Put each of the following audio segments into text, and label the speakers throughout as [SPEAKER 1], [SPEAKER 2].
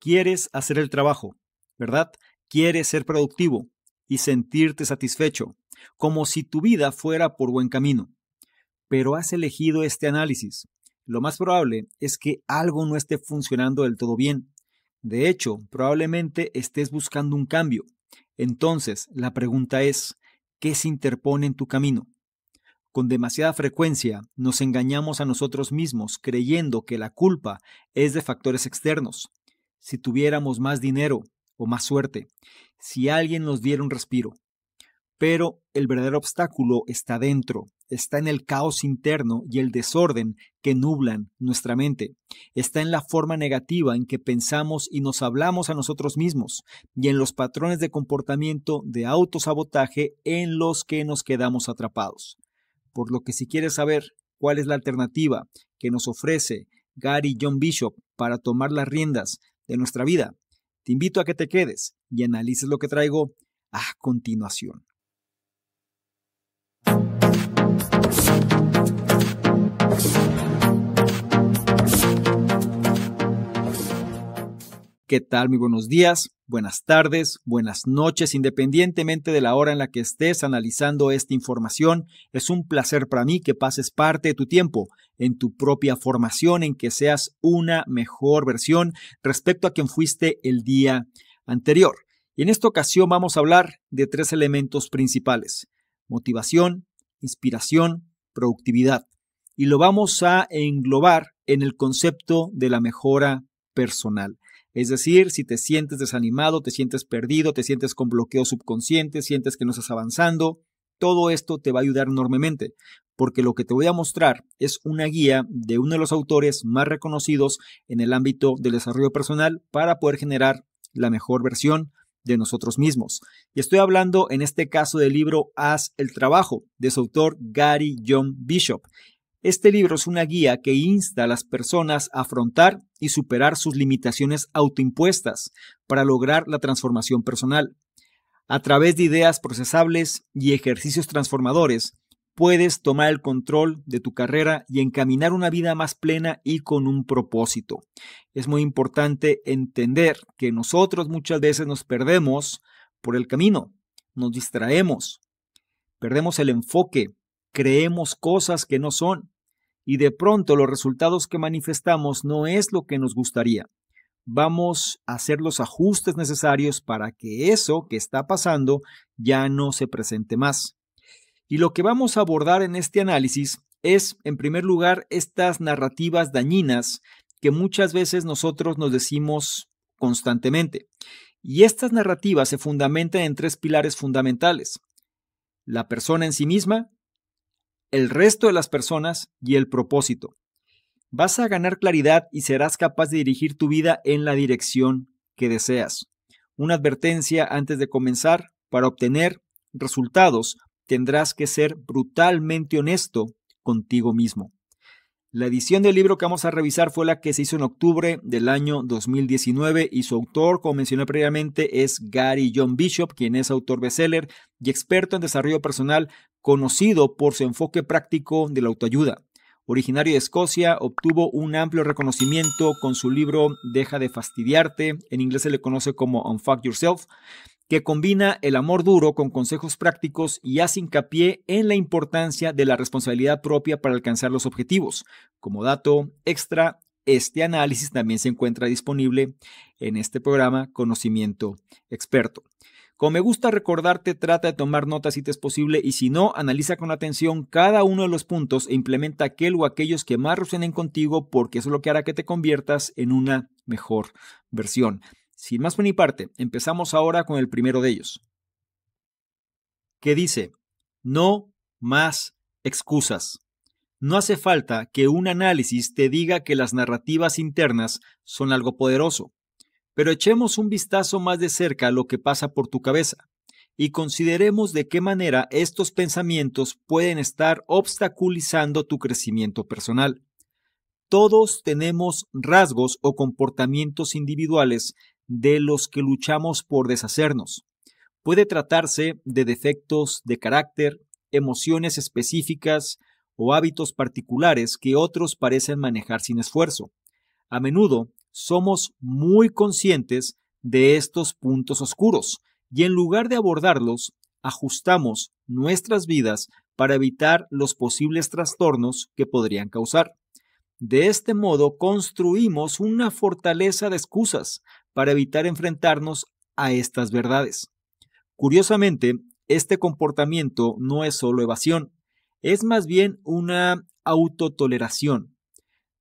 [SPEAKER 1] Quieres hacer el trabajo, ¿verdad? Quieres ser productivo y sentirte satisfecho, como si tu vida fuera por buen camino. Pero has elegido este análisis. Lo más probable es que algo no esté funcionando del todo bien. De hecho, probablemente estés buscando un cambio. Entonces, la pregunta es, ¿qué se interpone en tu camino? Con demasiada frecuencia nos engañamos a nosotros mismos creyendo que la culpa es de factores externos. Si tuviéramos más dinero o más suerte, si alguien nos diera un respiro. Pero el verdadero obstáculo está dentro, está en el caos interno y el desorden que nublan nuestra mente. Está en la forma negativa en que pensamos y nos hablamos a nosotros mismos y en los patrones de comportamiento de autosabotaje en los que nos quedamos atrapados. Por lo que si quieres saber cuál es la alternativa que nos ofrece Gary John Bishop para tomar las riendas de nuestra vida, te invito a que te quedes y analices lo que traigo a continuación. ¿Qué tal? Muy buenos días, buenas tardes, buenas noches, independientemente de la hora en la que estés analizando esta información. Es un placer para mí que pases parte de tu tiempo en tu propia formación, en que seas una mejor versión respecto a quien fuiste el día anterior. Y en esta ocasión vamos a hablar de 3 elementos principales: motivación, inspiración, productividad. Y lo vamos a englobar en el concepto de la mejora personal. Es decir, si te sientes desanimado, te sientes perdido, te sientes con bloqueo subconsciente, sientes que no estás avanzando, todo esto te va a ayudar enormemente, porque lo que te voy a mostrar es una guía de uno de los autores más reconocidos en el ámbito del desarrollo personal para poder generar la mejor versión de nosotros mismos. Y estoy hablando en este caso del libro Haz el trabajo, de su autor Gary John Bishop. Este libro es una guía que insta a las personas a afrontar y superar sus limitaciones autoimpuestas para lograr la transformación personal. A través de ideas procesables y ejercicios transformadores, puedes tomar el control de tu carrera y encaminar una vida más plena y con un propósito. Es muy importante entender que nosotros muchas veces nos perdemos por el camino, nos distraemos, perdemos el enfoque, creemos cosas que no son y de pronto los resultados que manifestamos no es lo que nos gustaría. Vamos a hacer los ajustes necesarios para que eso que está pasando ya no se presente más. Y lo que vamos a abordar en este análisis es, en primer lugar, estas narrativas dañinas que muchas veces nosotros nos decimos constantemente. Y estas narrativas se fundamentan en 3 pilares fundamentales: la persona en sí misma, el resto de las personas y el propósito. Vas a ganar claridad y serás capaz de dirigir tu vida en la dirección que deseas. Una advertencia antes de comenzar: para obtener resultados tendrás que ser brutalmente honesto contigo mismo. La edición del libro que vamos a revisar fue la que se hizo en octubre del año 2019 y su autor, como mencioné previamente, es Gary John Bishop, quien es autor bestseller y experto en desarrollo personal, conocido por su enfoque práctico de la autoayuda. Originario de Escocia, obtuvo un amplio reconocimiento con su libro Deja de fastidiarte, en inglés se le conoce como Unfuck Yourself, que combina el amor duro con consejos prácticos y hace hincapié en la importancia de la responsabilidad propia para alcanzar los objetivos. Como dato extra, este análisis también se encuentra disponible en este programa Conocimiento Experto. Como me gusta recordarte, trata de tomar notas si te es posible y si no, analiza con atención cada uno de los puntos e implementa aquel o aquellos que más resuenen contigo, porque eso es lo que hará que te conviertas en una mejor versión. Sin más por mi parte, empezamos ahora con el primero de ellos, que dice: no más excusas. No hace falta que un análisis te diga que las narrativas internas son algo poderoso. Pero echemos un vistazo más de cerca a lo que pasa por tu cabeza y consideremos de qué manera estos pensamientos pueden estar obstaculizando tu crecimiento personal. Todos tenemos rasgos o comportamientos individuales de los que luchamos por deshacernos. Puede tratarse de defectos de carácter, emociones específicas o hábitos particulares que otros parecen manejar sin esfuerzo. A menudo somos muy conscientes de estos puntos oscuros y en lugar de abordarlos, ajustamos nuestras vidas para evitar los posibles trastornos que podrían causar. De este modo, construimos una fortaleza de excusas para evitar enfrentarnos a estas verdades. Curiosamente, este comportamiento no es solo evasión, es más bien una autotoleración.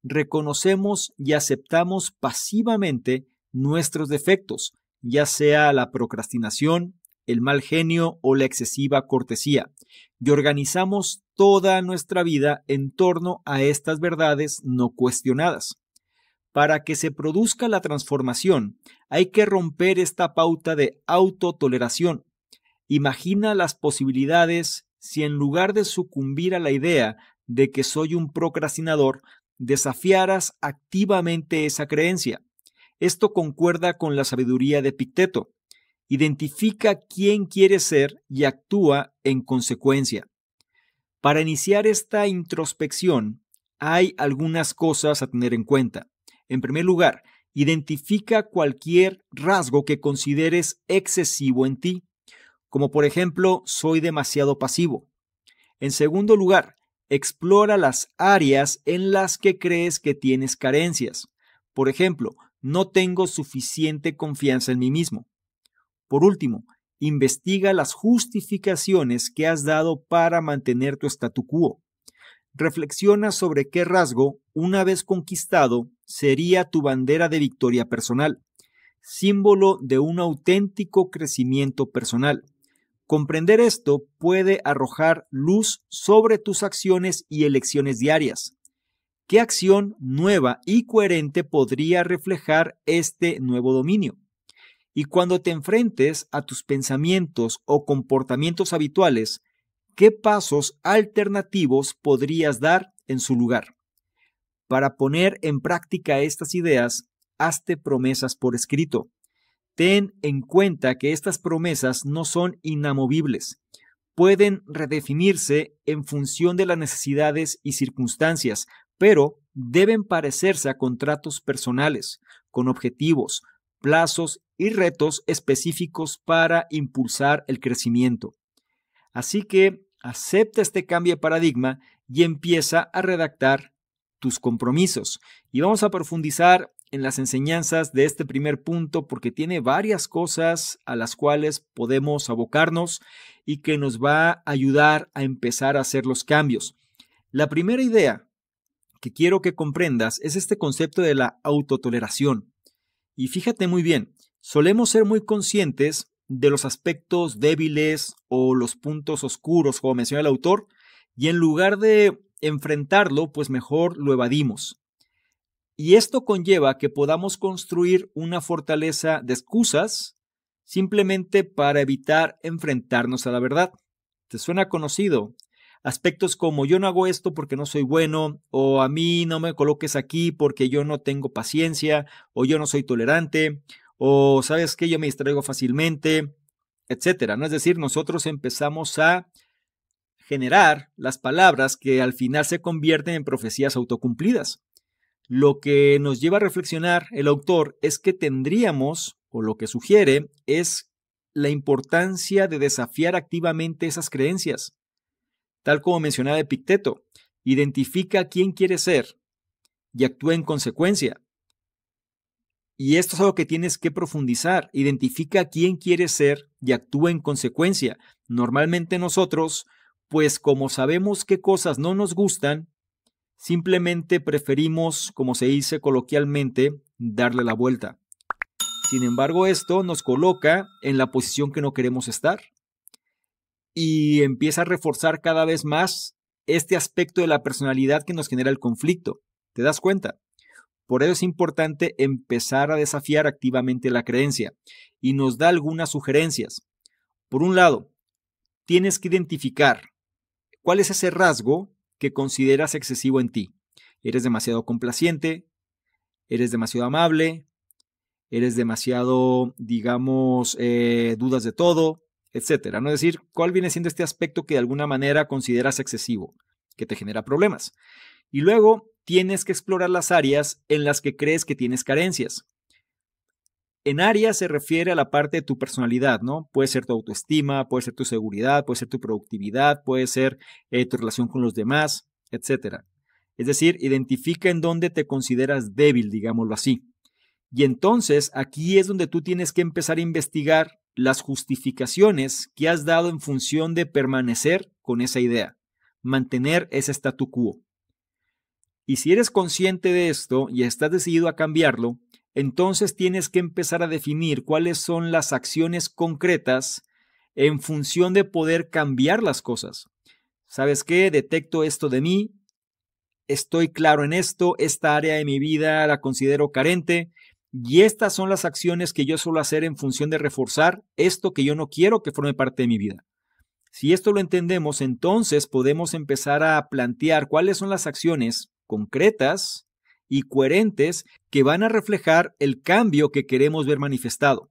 [SPEAKER 1] Reconocemos y aceptamos pasivamente nuestros defectos, ya sea la procrastinación, el mal genio o la excesiva cortesía, y organizamos toda nuestra vida en torno a estas verdades no cuestionadas. Para que se produzca la transformación, hay que romper esta pauta de autotoleración. Imagina las posibilidades si en lugar de sucumbir a la idea de que soy un procrastinador, desafiaras activamente esa creencia. Esto concuerda con la sabiduría de Epicteto. Identifica quién quieres ser y actúa en consecuencia. Para iniciar esta introspección, hay algunas cosas a tener en cuenta. En primer lugar, identifica cualquier rasgo que consideres excesivo en ti, como por ejemplo, soy demasiado pasivo. En segundo lugar, explora las áreas en las que crees que tienes carencias. Por ejemplo, no tengo suficiente confianza en mí mismo. Por último, investiga las justificaciones que has dado para mantener tu statu quo. Reflexiona sobre qué rasgo, una vez conquistado, sería tu bandera de victoria personal, símbolo de un auténtico crecimiento personal. Comprender esto puede arrojar luz sobre tus acciones y elecciones diarias. ¿Qué acción nueva y coherente podría reflejar este nuevo dominio? Y cuando te enfrentes a tus pensamientos o comportamientos habituales, ¿qué pasos alternativos podrías dar en su lugar? Para poner en práctica estas ideas, hazte promesas por escrito. Ten en cuenta que estas promesas no son inamovibles. Pueden redefinirse en función de las necesidades y circunstancias, pero deben parecerse a contratos personales, con objetivos, plazos y retos específicos para impulsar el crecimiento. Así que acepta este cambio de paradigma y empieza a redactar tus compromisos. Y vamos a profundizar en las enseñanzas de este primer punto porque tiene varias cosas a las cuales podemos abocarnos y que nos va a ayudar a empezar a hacer los cambios. La primera idea que quiero que comprendas es este concepto de la autotoleración. Y fíjate muy bien, solemos ser muy conscientes de los aspectos débiles o los puntos oscuros, como menciona el autor, y en lugar de enfrentarlo, pues mejor lo evadimos. Y esto conlleva que podamos construir una fortaleza de excusas simplemente para evitar enfrentarnos a la verdad. ¿Te suena conocido? Aspectos como yo no hago esto porque no soy bueno, o a mí no me coloques aquí porque yo no tengo paciencia, o yo no soy tolerante, o sabes que yo me distraigo fácilmente, etcétera, ¿no? Es decir, nosotros empezamos a generar las palabras que al final se convierten en profecías autocumplidas. Lo que nos lleva a reflexionar el autor es que tendríamos, o lo que sugiere, es la importancia de desafiar activamente esas creencias. Tal como mencionaba Epicteto, identifica quién quiere ser y actúa en consecuencia. Y esto es algo que tienes que profundizar. Identifica quién quiere ser y actúa en consecuencia. Normalmente nosotros, pues como sabemos qué cosas no nos gustan, simplemente preferimos, como se dice coloquialmente, darle la vuelta. Sin embargo, esto nos coloca en la posición que no queremos estar y empieza a reforzar cada vez más este aspecto de la personalidad que nos genera el conflicto. ¿Te das cuenta? Por ello es importante empezar a desafiar activamente la creencia y nos da algunas sugerencias. Por un lado, tienes que identificar cuál es ese rasgo que consideras excesivo en ti. ¿Eres demasiado complaciente? ¿Eres demasiado amable? ¿Eres demasiado, digamos, dudas de todo? Etcétera, ¿no? Es decir, ¿cuál viene siendo este aspecto que de alguna manera consideras excesivo, que te genera problemas? Y luego tienes que explorar las áreas en las que crees que tienes carencias. En áreas se refiere a la parte de tu personalidad, ¿no? Puede ser tu autoestima, puede ser tu seguridad, puede ser tu productividad, puede ser tu relación con los demás, etc. Es decir, identifica en dónde te consideras débil, digámoslo así. Y entonces aquí es donde tú tienes que empezar a investigar las justificaciones que has dado en función de permanecer con esa idea, mantener ese statu quo. Y si eres consciente de esto y estás decidido a cambiarlo, entonces tienes que empezar a definir cuáles son las acciones concretas en función de poder cambiar las cosas. ¿Sabes qué? Detecto esto de mí, estoy claro en esto, esta área de mi vida la considero carente y estas son las acciones que yo suelo hacer en función de reforzar esto que yo no quiero que forme parte de mi vida. Si esto lo entendemos, entonces podemos empezar a plantear cuáles son las acciones concretas y coherentes que van a reflejar el cambio que queremos ver manifestado.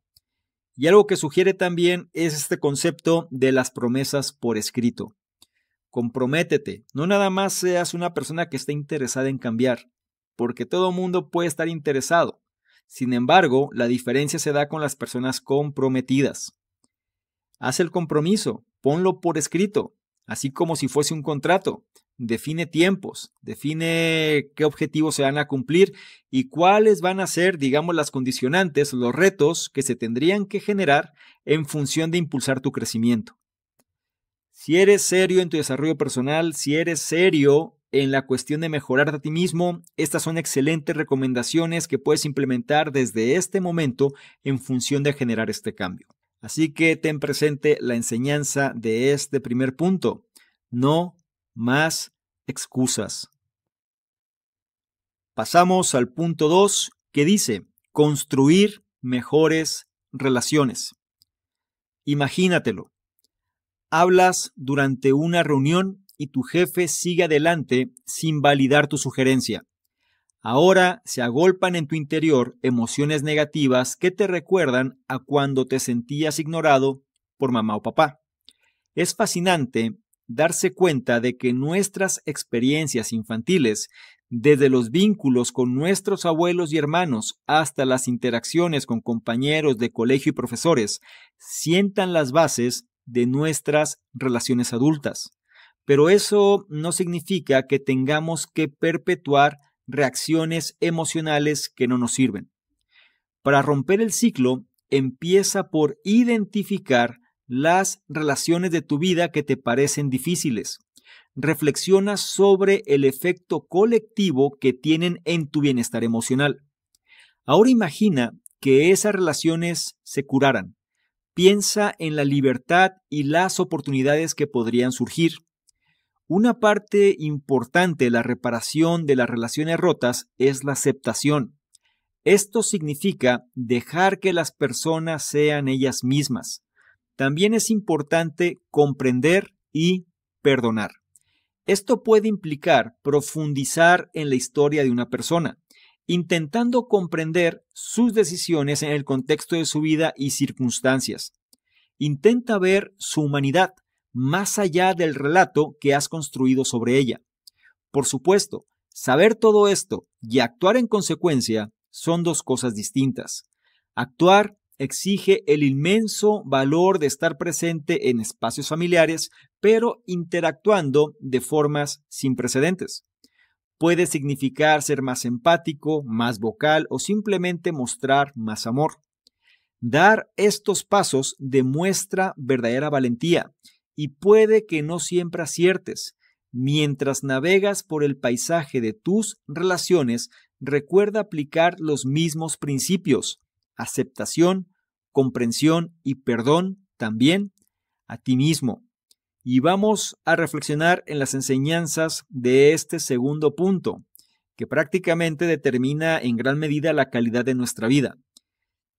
[SPEAKER 1] Y algo que sugiere también es este concepto de las promesas por escrito. Comprométete, no nada más seas una persona que esté interesada en cambiar, porque todo mundo puede estar interesado. Sin embargo, la diferencia se da con las personas comprometidas. Haz el compromiso, ponlo por escrito, así como si fuese un contrato. Define tiempos, define qué objetivos se van a cumplir y cuáles van a ser, digamos, las condicionantes, los retos que se tendrían que generar en función de impulsar tu crecimiento. Si eres serio en tu desarrollo personal, si eres serio en la cuestión de mejorarte a ti mismo, estas son excelentes recomendaciones que puedes implementar desde este momento en función de generar este cambio. Así que ten presente la enseñanza de este primer punto. No más excusas. Pasamos al punto 2 que dice construir mejores relaciones. Imagínatelo. Hablas durante una reunión y tu jefe sigue adelante sin validar tu sugerencia. Ahora se agolpan en tu interior emociones negativas que te recuerdan a cuando te sentías ignorado por mamá o papá. Es fascinante darse cuenta de que nuestras experiencias infantiles, desde los vínculos con nuestros abuelos y hermanos hasta las interacciones con compañeros de colegio y profesores, sientan las bases de nuestras relaciones adultas. Pero eso no significa que tengamos que perpetuar reacciones emocionales que no nos sirven. Para romper el ciclo, empieza por identificar las relaciones de tu vida que te parecen difíciles. Reflexiona sobre el efecto colectivo que tienen en tu bienestar emocional. Ahora imagina que esas relaciones se curaran. Piensa en la libertad y las oportunidades que podrían surgir. Una parte importante de la reparación de las relaciones rotas es la aceptación. Esto significa dejar que las personas sean ellas mismas. También es importante comprender y perdonar. Esto puede implicar profundizar en la historia de una persona, intentando comprender sus decisiones en el contexto de su vida y circunstancias. Intenta ver su humanidad más allá del relato que has construido sobre ella. Por supuesto, saber todo esto y actuar en consecuencia son dos cosas distintas. Actuar exige el inmenso valor de estar presente en espacios familiares, pero interactuando de formas sin precedentes. Puede significar ser más empático, más vocal o simplemente mostrar más amor. Dar estos pasos demuestra verdadera valentía y puede que no siempre aciertes. Mientras navegas por el paisaje de tus relaciones, recuerda aplicar los mismos principios: aceptación, comprensión y perdón también a ti mismo. Y vamos a reflexionar en las enseñanzas de este segundo punto, que prácticamente determina en gran medida la calidad de nuestra vida.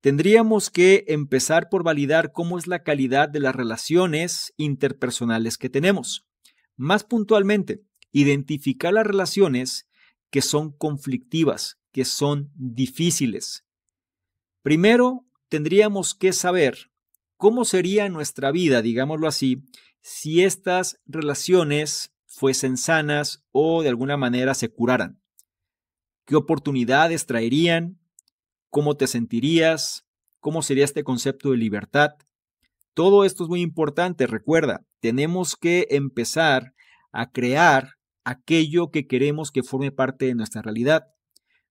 [SPEAKER 1] Tendríamos que empezar por validar cómo es la calidad de las relaciones interpersonales que tenemos. Más puntualmente, identificar las relaciones que son conflictivas, que son difíciles. Primero, tendríamos que saber cómo sería nuestra vida, digámoslo así, si estas relaciones fuesen sanas o de alguna manera se curaran. ¿Qué oportunidades traerían? ¿Cómo te sentirías? ¿Cómo sería este concepto de libertad? Todo esto es muy importante. Recuerda, tenemos que empezar a crear aquello que queremos que forme parte de nuestra realidad.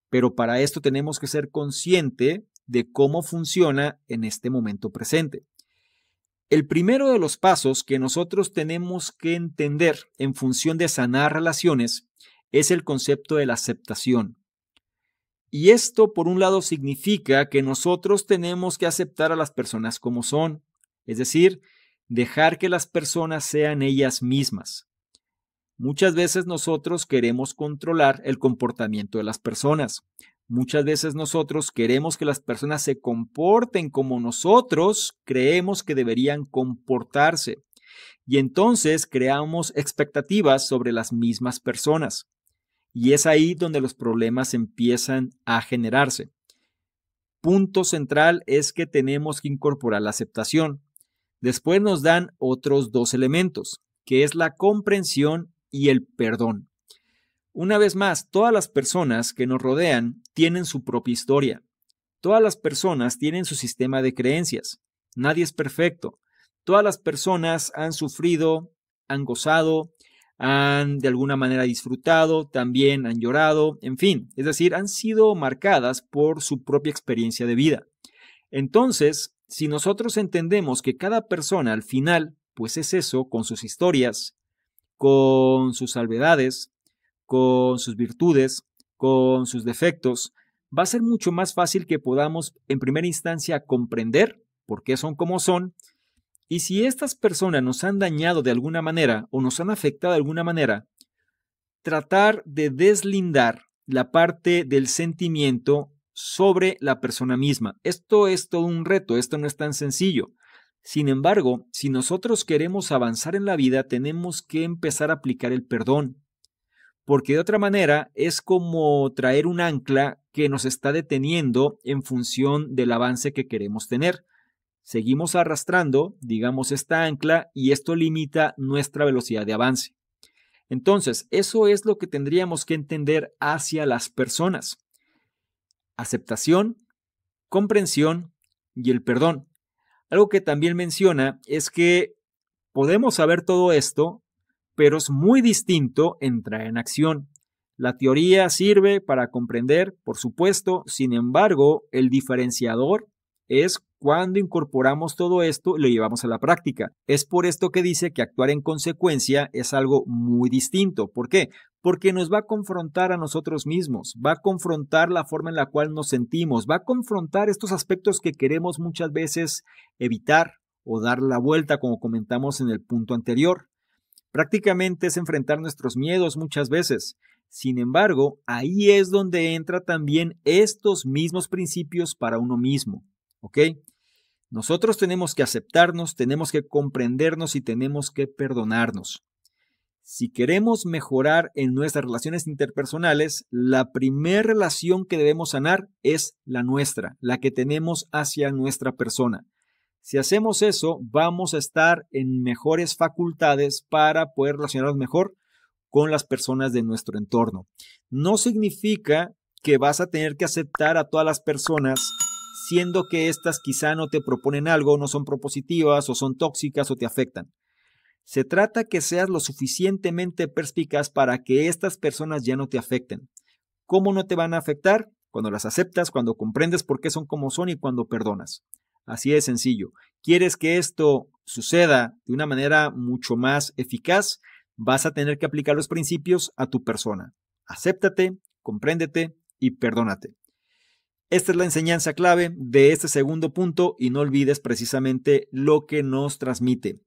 [SPEAKER 1] Pero para esto tenemos que ser consciente de cómo funciona en este momento presente. El primero de los pasos que nosotros tenemos que entender en función de sanar relaciones es el concepto de la aceptación. Y esto, por un lado, significa que nosotros tenemos que aceptar a las personas como son, es decir, dejar que las personas sean ellas mismas. Muchas veces nosotros queremos controlar el comportamiento de las personas. Muchas veces nosotros queremos que las personas se comporten como nosotros creemos que deberían comportarse. Y entonces creamos expectativas sobre las mismas personas. Y es ahí donde los problemas empiezan a generarse. Punto central es que tenemos que incorporar la aceptación. Después nos dan otros dos elementos, que es la comprensión y el perdón. Una vez más, todas las personas que nos rodean tienen su propia historia. Todas las personas tienen su sistema de creencias. Nadie es perfecto. Todas las personas han sufrido, han gozado, han de alguna manera disfrutado, también han llorado, en fin, es decir, han sido marcadas por su propia experiencia de vida. Entonces, si nosotros entendemos que cada persona al final, pues es eso, con sus historias, con sus salvedades, con sus virtudes, con sus defectos, va a ser mucho más fácil que podamos en primera instancia comprender por qué son como son, y si estas personas nos han dañado de alguna manera o nos han afectado de alguna manera, tratar de deslindar la parte del sentimiento sobre la persona misma. Esto es todo un reto, esto no es tan sencillo. Sin embargo, si nosotros queremos avanzar en la vida, tenemos que empezar a aplicar el perdón, porque de otra manera es como traer un ancla que nos está deteniendo en función del avance que queremos tener. Seguimos arrastrando, digamos, esta ancla y esto limita nuestra velocidad de avance. Entonces, eso es lo que tendríamos que entender hacia las personas. Aceptación, comprensión y el perdón. Algo que también menciona es que podemos saber todo esto, pero es muy distinto entrar en acción. La teoría sirve para comprender, por supuesto, sin embargo, el diferenciador es cuando incorporamos todo esto y lo llevamos a la práctica. Es por esto que dice que actuar en consecuencia es algo muy distinto. ¿Por qué? Porque nos va a confrontar a nosotros mismos, va a confrontar la forma en la cual nos sentimos, va a confrontar estos aspectos que queremos muchas veces evitar o dar la vuelta, como comentamos en el punto anterior. Prácticamente es enfrentar nuestros miedos muchas veces. Sin embargo, ahí es donde entra también estos mismos principios para uno mismo. ¿Ok? Nosotros tenemos que aceptarnos, tenemos que comprendernos y tenemos que perdonarnos. Si queremos mejorar en nuestras relaciones interpersonales, la primera relación que debemos sanar es la nuestra, la que tenemos hacia nuestra persona. Si hacemos eso, vamos a estar en mejores facultades para poder relacionarnos mejor con las personas de nuestro entorno. No significa que vas a tener que aceptar a todas las personas, siendo que éstas quizá no te proponen algo, no son propositivas o son tóxicas o te afectan. Se trata que seas lo suficientemente perspicaz para que estas personas ya no te afecten. ¿Cómo no te van a afectar? Cuando las aceptas, cuando comprendes por qué son como son y cuando perdonas. Así de sencillo. ¿Quieres que esto suceda de una manera mucho más eficaz? Vas a tener que aplicar los principios a tu persona. Acéptate, compréndete y perdónate. Esta es la enseñanza clave de este segundo punto y no olvides precisamente lo que nos transmite.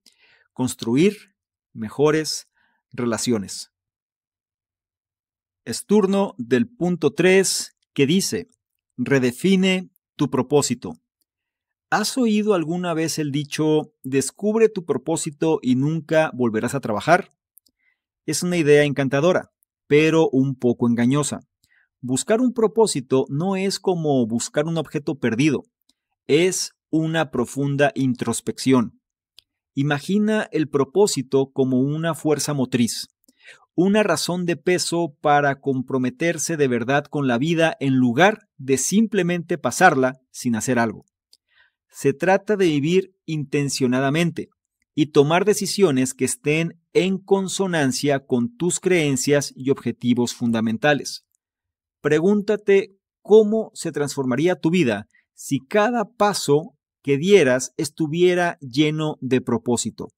[SPEAKER 1] Construir mejores relaciones. Es turno del punto 3 que dice, redefine tu propósito. ¿Has oído alguna vez el dicho, descubre tu propósito y nunca volverás a trabajar? Es una idea encantadora, pero un poco engañosa. Buscar un propósito no es como buscar un objeto perdido, es una profunda introspección. Imagina el propósito como una fuerza motriz, una razón de peso para comprometerse de verdad con la vida en lugar de simplemente pasarla sin hacer algo. Se trata de vivir intencionadamente y tomar decisiones que estén en consonancia con tus creencias y objetivos fundamentales. Pregúntate cómo se transformaría tu vida si cada paso que dieras estuviera lleno de propósito.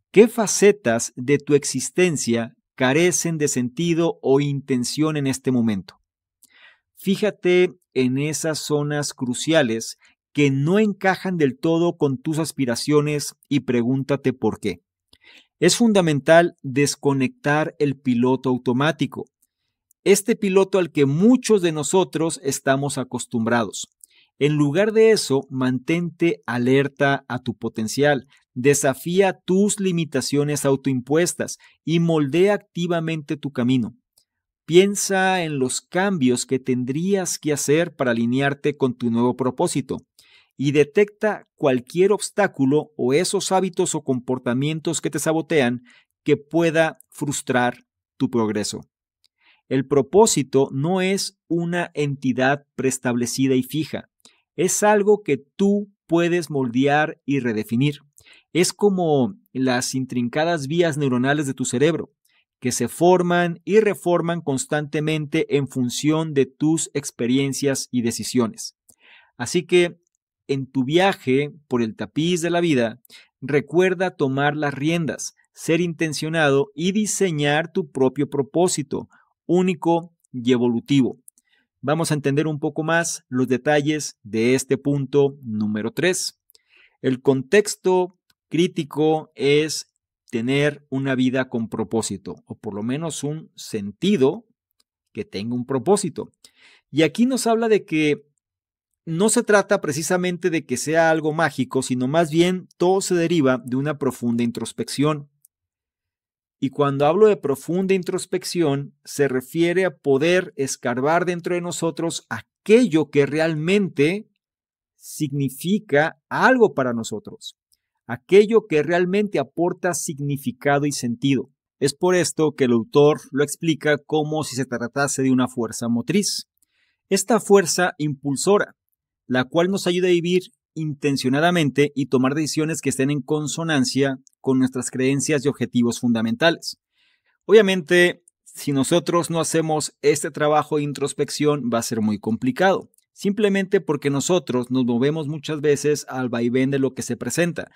[SPEAKER 1] ¿Qué facetas de tu existencia carecen de sentido o intención en este momento? Fíjate en esas zonas cruciales que no encajan del todo con tus aspiraciones y pregúntate por qué. Es fundamental desconectar el piloto automático, este piloto al que muchos de nosotros estamos acostumbrados. En lugar de eso, mantente alerta a tu potencial, desafía tus limitaciones autoimpuestas y moldea activamente tu camino. Piensa en los cambios que tendrías que hacer para alinearte con tu nuevo propósito y detecta cualquier obstáculo o esos hábitos o comportamientos que te sabotean que pueda frustrar tu progreso. El propósito no es una entidad preestablecida y fija, es algo que tú puedes moldear y redefinir. Es como las intrincadas vías neuronales de tu cerebro, que se forman y reforman constantemente en función de tus experiencias y decisiones. Así que, en tu viaje por el tapiz de la vida, recuerda tomar las riendas, ser intencionado y diseñar tu propio propósito, único y evolutivo. Vamos a entender un poco más los detalles de este punto número 3. El contexto crítico es tener una vida con propósito, o por lo menos un sentido que tenga un propósito. Y aquí nos habla de que no se trata precisamente de que sea algo mágico, sino más bien todo se deriva de una profunda introspección. Y cuando hablo de profunda introspección, se refiere a poder escarbar dentro de nosotros aquello que realmente significa algo para nosotros, aquello que realmente aporta significado y sentido. Es por esto que el autor lo explica como si se tratase de una fuerza motriz. Esta fuerza impulsora, la cual nos ayuda a vivir intencionadamente y tomar decisiones que estén en consonancia con nuestras creencias y objetivos fundamentales. Obviamente, si nosotros no hacemos este trabajo de introspección, va a ser muy complicado, simplemente porque nosotros nos movemos muchas veces al vaivén de lo que se presenta.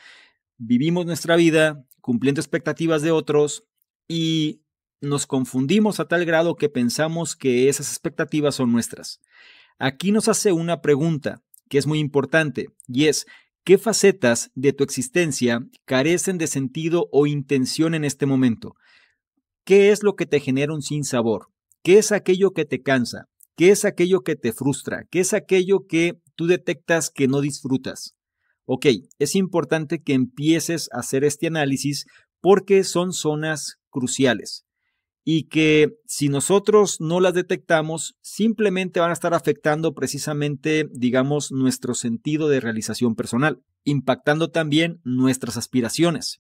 [SPEAKER 1] Vivimos nuestra vida cumpliendo expectativas de otros y nos confundimos a tal grado que pensamos que esas expectativas son nuestras. Aquí nos hace una pregunta que es muy importante y es: ¿qué facetas de tu existencia carecen de sentido o intención en este momento? ¿Qué es lo que te genera un sinsabor? ¿Qué es aquello que te cansa? ¿Qué es aquello que te frustra? ¿Qué es aquello que tú detectas que no disfrutas? Ok, es importante que empieces a hacer este análisis porque son zonas cruciales y que si nosotros no las detectamos, simplemente van a estar afectando precisamente, digamos, nuestro sentido de realización personal, impactando también nuestras aspiraciones.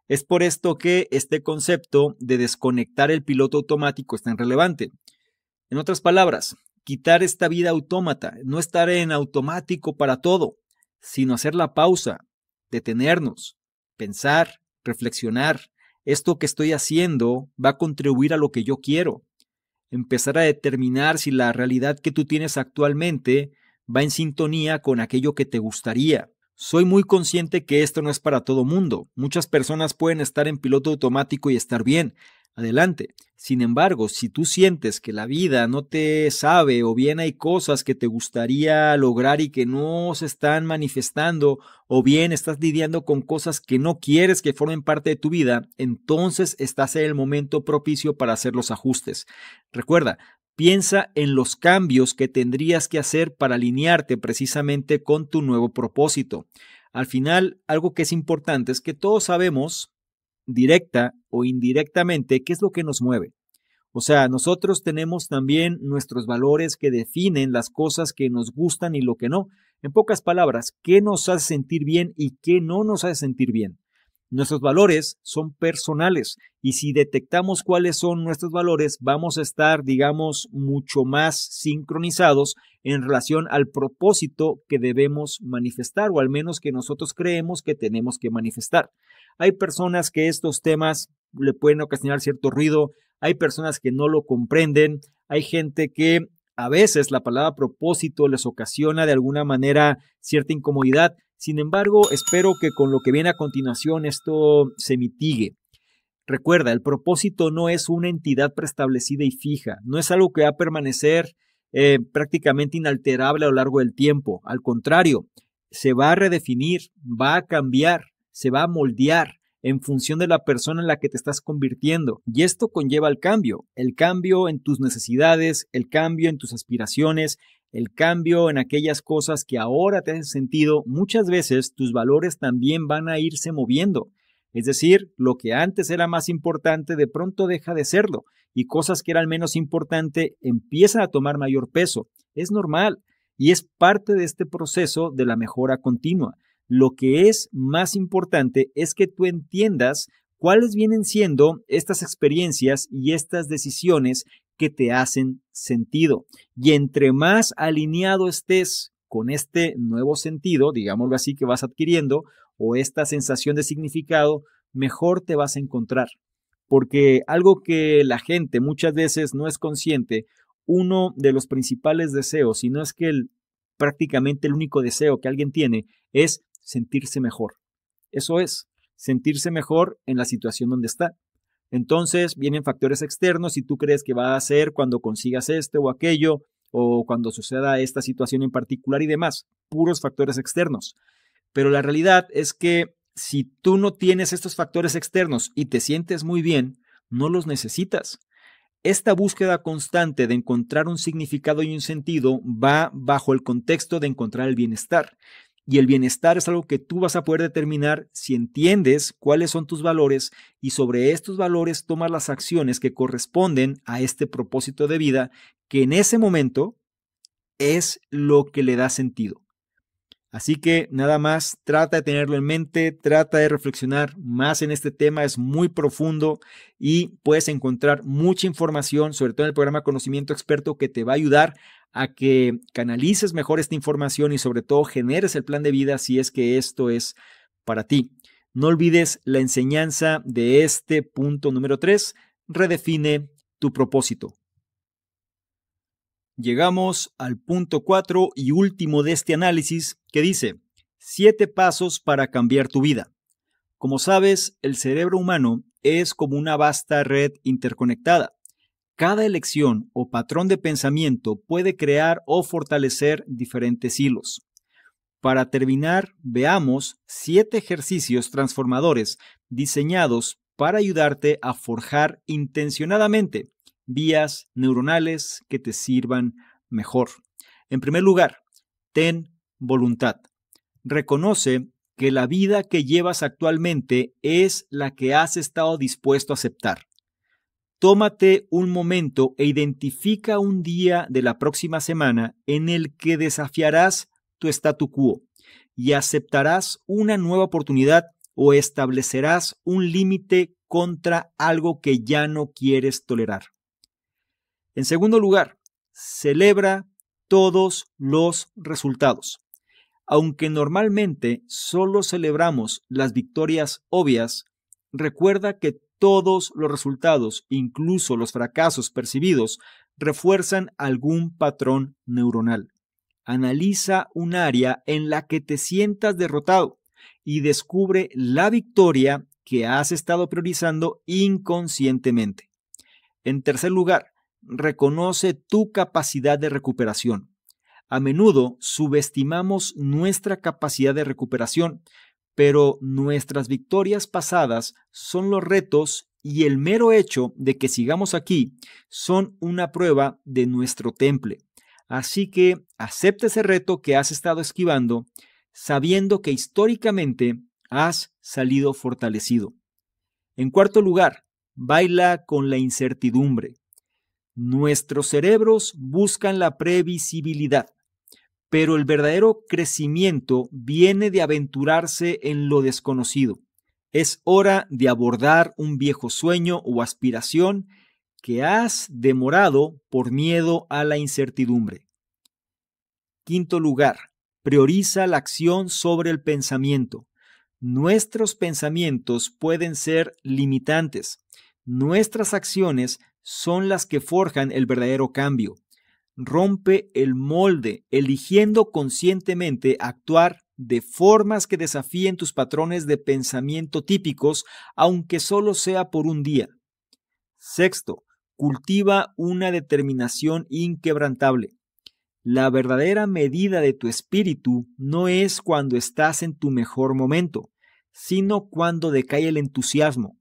[SPEAKER 1] Es por esto que este concepto de desconectar el piloto automático es tan relevante. En otras palabras, quitar esta vida autómata, no estar en automático para todo, sino hacer la pausa, detenernos, pensar, reflexionar. Esto que estoy haciendo va a contribuir a lo que yo quiero. Empezar a determinar si la realidad que tú tienes actualmente va en sintonía con aquello que te gustaría. Soy muy consciente que esto no es para todo mundo. Muchas personas pueden estar en piloto automático y estar bien. Adelante. Sin embargo, si tú sientes que la vida no te sabe o bien hay cosas que te gustaría lograr y que no se están manifestando o bien estás lidiando con cosas que no quieres que formen parte de tu vida, entonces estás en el momento propicio para hacer los ajustes. Recuerda, piensa en los cambios que tendrías que hacer para alinearte precisamente con tu nuevo propósito. Al final, algo que es importante es que todos sabemos, directa o indirectamente, qué es lo que nos mueve. O sea, nosotros tenemos también nuestros valores que definen las cosas que nos gustan y lo que no. En pocas palabras, qué nos hace sentir bien y qué no nos hace sentir bien. Nuestros valores son personales y si detectamos cuáles son nuestros valores, vamos a estar, digamos, mucho más sincronizados en relación al propósito que debemos manifestar o al menos que nosotros creemos que tenemos que manifestar. Hay personas que estos temas le pueden ocasionar cierto ruido, hay personas que no lo comprenden, hay gente que a veces la palabra propósito les ocasiona de alguna manera cierta incomodidad. Sin embargo, espero que con lo que viene a continuación esto se mitigue. Recuerda, el propósito no es una entidad preestablecida y fija, no es algo que va a permanecer prácticamente inalterable a lo largo del tiempo. Al contrario, se va a redefinir, va a cambiar, se va a moldear en función de la persona en la que te estás convirtiendo. Y esto conlleva el cambio en tus necesidades, el cambio en tus aspiraciones, el cambio en aquellas cosas que ahora te hacen sentido. Muchas veces tus valores también van a irse moviendo. Es decir, lo que antes era más importante de pronto deja de serlo y cosas que eran menos importantes empiezan a tomar mayor peso. Es normal y es parte de este proceso de la mejora continua. Lo que es más importante es que tú entiendas cuáles vienen siendo estas experiencias y estas decisiones que te hacen sentido. Y entre más alineado estés con este nuevo sentido, digámoslo así, que vas adquiriendo, o esta sensación de significado, mejor te vas a encontrar. Porque algo que la gente muchas veces no es consciente, uno de los principales deseos, si no es que prácticamente el único deseo que alguien tiene, es sentirse mejor. Eso es, sentirse mejor en la situación donde está. Entonces vienen factores externos y tú crees que va a ser cuando consigas esto o aquello o cuando suceda esta situación en particular y demás, puros factores externos. Pero la realidad es que si tú no tienes estos factores externos y te sientes muy bien, no los necesitas. Esta búsqueda constante de encontrar un significado y un sentido va bajo el contexto de encontrar el bienestar. Y el bienestar es algo que tú vas a poder determinar si entiendes cuáles son tus valores y sobre estos valores tomas las acciones que corresponden a este propósito de vida que en ese momento es lo que le da sentido. Así que nada más, trata de tenerlo en mente, trata de reflexionar más en este tema, es muy profundo y puedes encontrar mucha información, sobre todo en el programa Conocimiento Experto, que te va a ayudar a que canalices mejor esta información y sobre todo generes el plan de vida si es que esto es para ti. No olvides la enseñanza de este punto número 3, redefine tu propósito. Llegamos al punto 4 y último de este análisis que dice 7 pasos para cambiar tu vida. Como sabes, el cerebro humano es como una vasta red interconectada. Cada elección o patrón de pensamiento puede crear o fortalecer diferentes hilos. Para terminar, veamos 7 ejercicios transformadores diseñados para ayudarte a forjar intencionadamente vías neuronales que te sirvan mejor. En primer lugar, ten voluntad. Reconoce que la vida que llevas actualmente es la que has estado dispuesto a aceptar. Tómate un momento e identifica un día de la próxima semana en el que desafiarás tu statu quo y aceptarás una nueva oportunidad o establecerás un límite contra algo que ya no quieres tolerar. En segundo lugar, celebra todos los resultados. Aunque normalmente solo celebramos las victorias obvias, recuerda que todos los resultados, incluso los fracasos percibidos, refuerzan algún patrón neuronal. Analiza un área en la que te sientas derrotado y descubre la victoria que has estado priorizando inconscientemente. En tercer lugar, reconoce tu capacidad de recuperación. A menudo subestimamos nuestra capacidad de recuperación, pero nuestras victorias pasadas son los retos y el mero hecho de que sigamos aquí son una prueba de nuestro temple. Así que acepta ese reto que has estado esquivando, sabiendo que históricamente has salido fortalecido. En cuarto lugar, baila con la incertidumbre. Nuestros cerebros buscan la previsibilidad, pero el verdadero crecimiento viene de aventurarse en lo desconocido. Es hora de abordar un viejo sueño o aspiración que has demorado por miedo a la incertidumbre. Quinto lugar, prioriza la acción sobre el pensamiento. Nuestros pensamientos pueden ser limitantes. Nuestras acciones son las que forjan el verdadero cambio. Rompe el molde, eligiendo conscientemente actuar de formas que desafíen tus patrones de pensamiento típicos, aunque solo sea por un día. Sexto, cultiva una determinación inquebrantable. La verdadera medida de tu espíritu no es cuando estás en tu mejor momento, sino cuando decae el entusiasmo.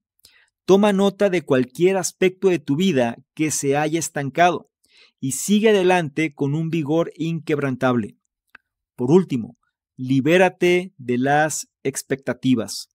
[SPEAKER 1] Toma nota de cualquier aspecto de tu vida que se haya estancado y sigue adelante con un vigor inquebrantable. Por último, libérate de las expectativas.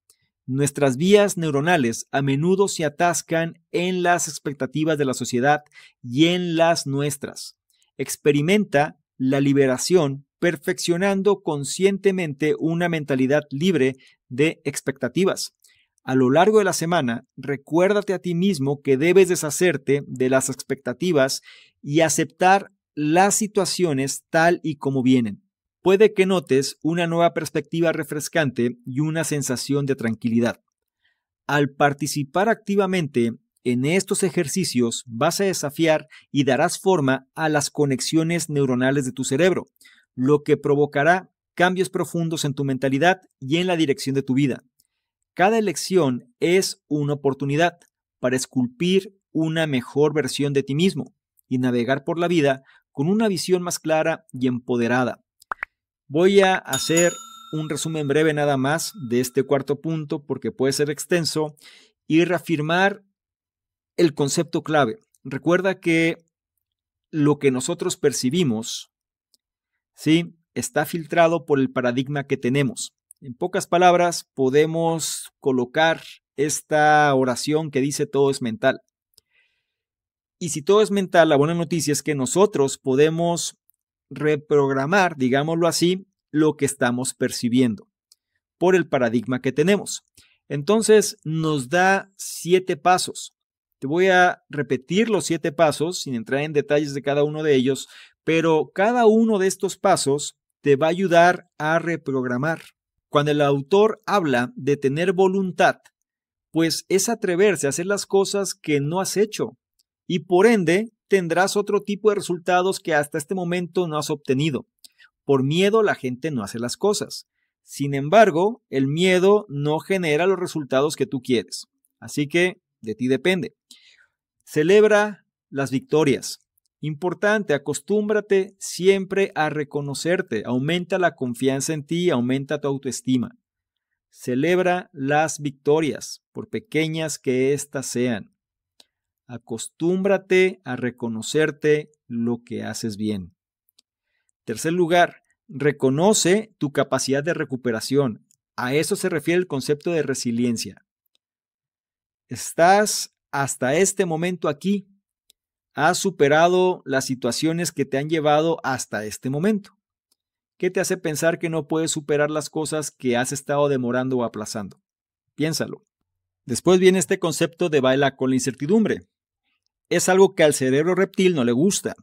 [SPEAKER 1] Nuestras vías neuronales a menudo se atascan en las expectativas de la sociedad y en las nuestras. Experimenta la liberación perfeccionando conscientemente una mentalidad libre de expectativas. A lo largo de la semana, recuérdate a ti mismo que debes deshacerte de las expectativas y aceptar las situaciones tal y como vienen. Puede que notes una nueva perspectiva refrescante y una sensación de tranquilidad. Al participar activamente en estos ejercicios, vas a desafiar y darás forma a las conexiones neuronales de tu cerebro, lo que provocará cambios profundos en tu mentalidad y en la dirección de tu vida. Cada elección es una oportunidad para esculpir una mejor versión de ti mismo y navegar por la vida con una visión más clara y empoderada. Voy a hacer un resumen breve nada más de este cuarto punto porque puede ser extenso y reafirmar el concepto clave. Recuerda que lo que nosotros percibimos, ¿sí?, está filtrado por el paradigma que tenemos. En pocas palabras, podemos colocar esta oración que dice todo es mental. Y si todo es mental, la buena noticia es que nosotros podemos reprogramar, digámoslo así, lo que estamos percibiendo por el paradigma que tenemos. Entonces, nos da 7 pasos. Te voy a repetir los 7 pasos sin entrar en detalles de cada uno de ellos, pero cada uno de estos pasos te va a ayudar a reprogramar. Cuando el autor habla de tener voluntad, pues es atreverse a hacer las cosas que no has hecho y por ende tendrás otro tipo de resultados que hasta este momento no has obtenido. Por miedo la gente no hace las cosas. Sin embargo, el miedo no genera los resultados que tú quieres. Así que de ti depende. Celebra las victorias. Importante, acostúmbrate siempre a reconocerte. Aumenta la confianza en ti, aumenta tu autoestima. Celebra las victorias, por pequeñas que éstas sean. Acostúmbrate a reconocerte lo que haces bien. Tercer lugar, reconoce tu capacidad de recuperación. A eso se refiere el concepto de resiliencia. Estás hasta este momento aquí. Has superado las situaciones que te han llevado hasta este momento. ¿Qué te hace pensar que no puedes superar las cosas que has estado demorando o aplazando? Piénsalo. Después viene este concepto de baila con la incertidumbre. Es algo que al cerebro reptil no le gusta.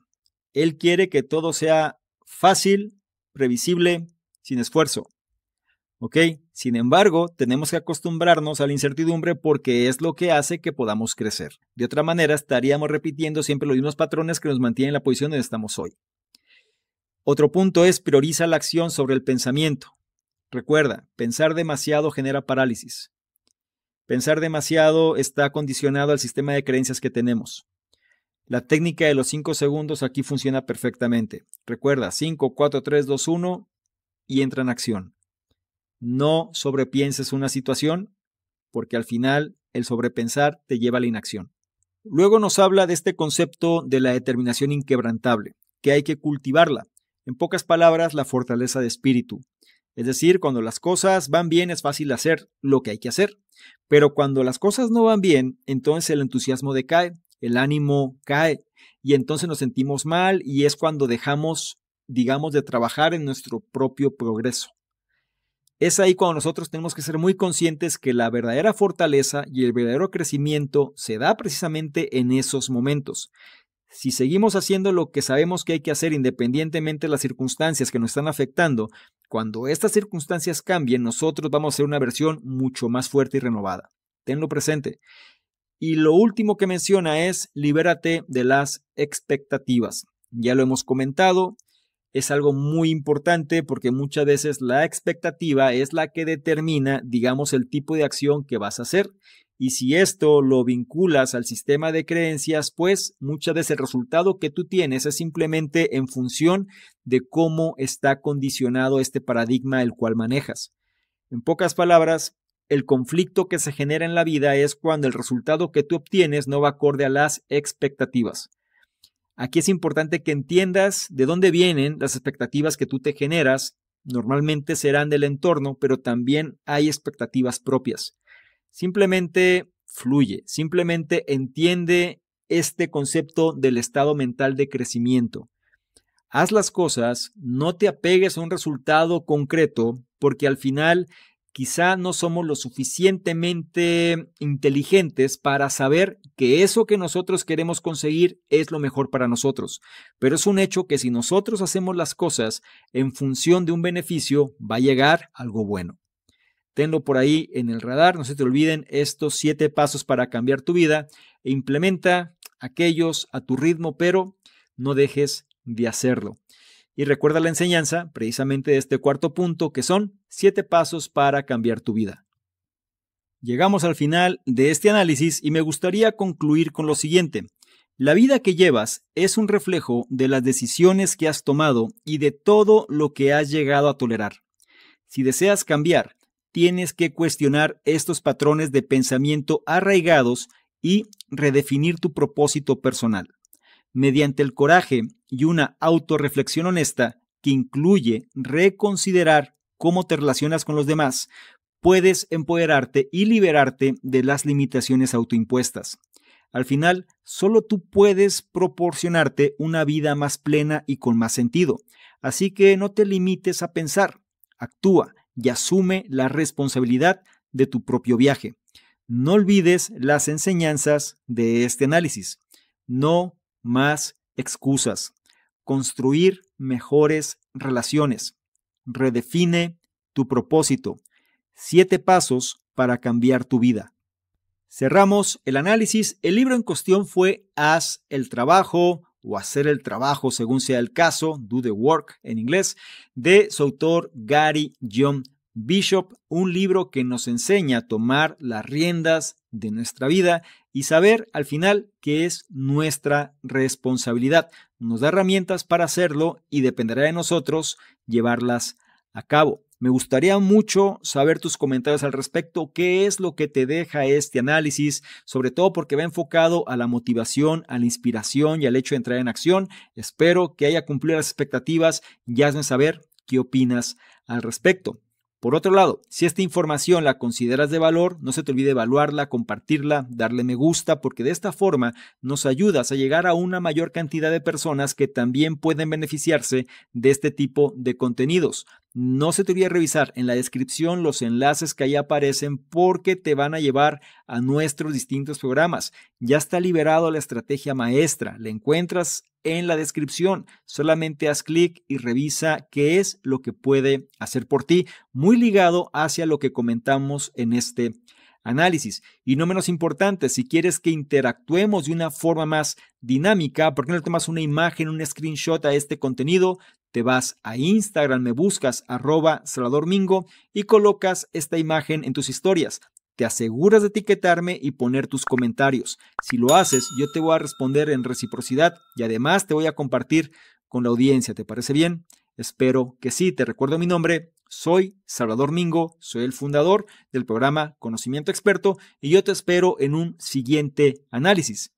[SPEAKER 1] Él quiere que todo sea fácil, previsible, sin esfuerzo. ¿Ok? Sin embargo, tenemos que acostumbrarnos a la incertidumbre porque es lo que hace que podamos crecer. De otra manera, estaríamos repitiendo siempre los mismos patrones que nos mantienen en la posición donde estamos hoy. Otro punto es prioriza la acción sobre el pensamiento. Recuerda, pensar demasiado genera parálisis. Pensar demasiado está condicionado al sistema de creencias que tenemos. La técnica de los 5 segundos aquí funciona perfectamente. Recuerda, 5, 4, 3, 2, 1 y entra en acción. No sobrepienses una situación porque al final el sobrepensar te lleva a la inacción. Luego nos habla de este concepto de la determinación inquebrantable, que hay que cultivarla. En pocas palabras, la fortaleza de espíritu. Es decir, cuando las cosas van bien es fácil hacer lo que hay que hacer, pero cuando las cosas no van bien, entonces el entusiasmo decae, el ánimo cae y entonces nos sentimos mal y es cuando dejamos, digamos, de trabajar en nuestro propio progreso. Es ahí cuando nosotros tenemos que ser muy conscientes que la verdadera fortaleza y el verdadero crecimiento se da precisamente en esos momentos. Si seguimos haciendo lo que sabemos que hay que hacer independientemente de las circunstancias que nos están afectando, cuando estas circunstancias cambien, nosotros vamos a ser una versión mucho más fuerte y renovada. Tenlo presente. Y lo último que menciona es libérate de las expectativas. Ya lo hemos comentado, es algo muy importante porque muchas veces la expectativa es la que determina, digamos, el tipo de acción que vas a hacer. Y si esto lo vinculas al sistema de creencias, pues muchas veces el resultado que tú tienes es simplemente en función de cómo está condicionado este paradigma el cual manejas. En pocas palabras, el conflicto que se genera en la vida es cuando el resultado que tú obtienes no va acorde a las expectativas. Aquí es importante que entiendas de dónde vienen las expectativas que tú te generas. Normalmente serán del entorno, pero también hay expectativas propias. Simplemente fluye, simplemente entiende este concepto del estado mental de crecimiento. Haz las cosas, no te apegues a un resultado concreto, porque al final quizá no somos lo suficientemente inteligentes para saber que eso que nosotros queremos conseguir es lo mejor para nosotros. Pero es un hecho que si nosotros hacemos las cosas en función de un beneficio, va a llegar algo bueno. Tenlo por ahí en el radar, no se te olviden estos 7 pasos para cambiar tu vida e implementa aquellos a tu ritmo, pero no dejes de hacerlo. Y recuerda la enseñanza precisamente de este cuarto punto, que son 7 pasos para cambiar tu vida. Llegamos al final de este análisis y me gustaría concluir con lo siguiente. La vida que llevas es un reflejo de las decisiones que has tomado y de todo lo que has llegado a tolerar. Si deseas cambiar, tienes que cuestionar estos patrones de pensamiento arraigados y redefinir tu propósito personal. Mediante el coraje y una autorreflexión honesta que incluye reconsiderar cómo te relacionas con los demás, puedes empoderarte y liberarte de las limitaciones autoimpuestas. Al final, solo tú puedes proporcionarte una vida más plena y con más sentido. Así que no te limites a pensar, actúa y asume la responsabilidad de tu propio viaje. No olvides las enseñanzas de este análisis. No más excusas. Construir mejores relaciones. Redefine tu propósito. 7 pasos para cambiar tu vida. Cerramos el análisis. El libro en cuestión fue Haz el trabajo o Hacer el trabajo, según sea el caso, Do the Work en inglés, de su autor Gary John Bishop, un libro que nos enseña a tomar las riendas de nuestra vida y saber al final que es nuestra responsabilidad. Nos da herramientas para hacerlo y dependerá de nosotros llevarlas a cabo. Me gustaría mucho saber tus comentarios al respecto. ¿Qué es lo que te deja este análisis? Sobre todo porque va enfocado a la motivación, a la inspiración y al hecho de entrar en acción. Espero que haya cumplido las expectativas y hazme saber qué opinas al respecto. Por otro lado, si esta información la consideras de valor, no se te olvide evaluarla, compartirla, darle me gusta, porque de esta forma nos ayudas a llegar a una mayor cantidad de personas que también pueden beneficiarse de este tipo de contenidos. No se te olvide revisar en la descripción los enlaces que ahí aparecen porque te van a llevar a nuestros distintos programas. Ya está liberado la estrategia maestra, la encuentras en la descripción. Solamente haz clic y revisa qué es lo que puede hacer por ti, muy ligado hacia lo que comentamos en este análisis. Y no menos importante, si quieres que interactuemos de una forma más dinámica, ¿por qué no le tomas una imagen, un screenshot a este contenido? Te vas a Instagram, me buscas @SalvadorMingo y colocas esta imagen en tus historias. Te aseguras de etiquetarme y poner tus comentarios. Si lo haces, yo te voy a responder en reciprocidad y además te voy a compartir con la audiencia. ¿Te parece bien? Espero que sí. Te recuerdo mi nombre. Soy Salvador Mingo, soy el fundador del programa Conocimiento Experto y yo te espero en un siguiente análisis.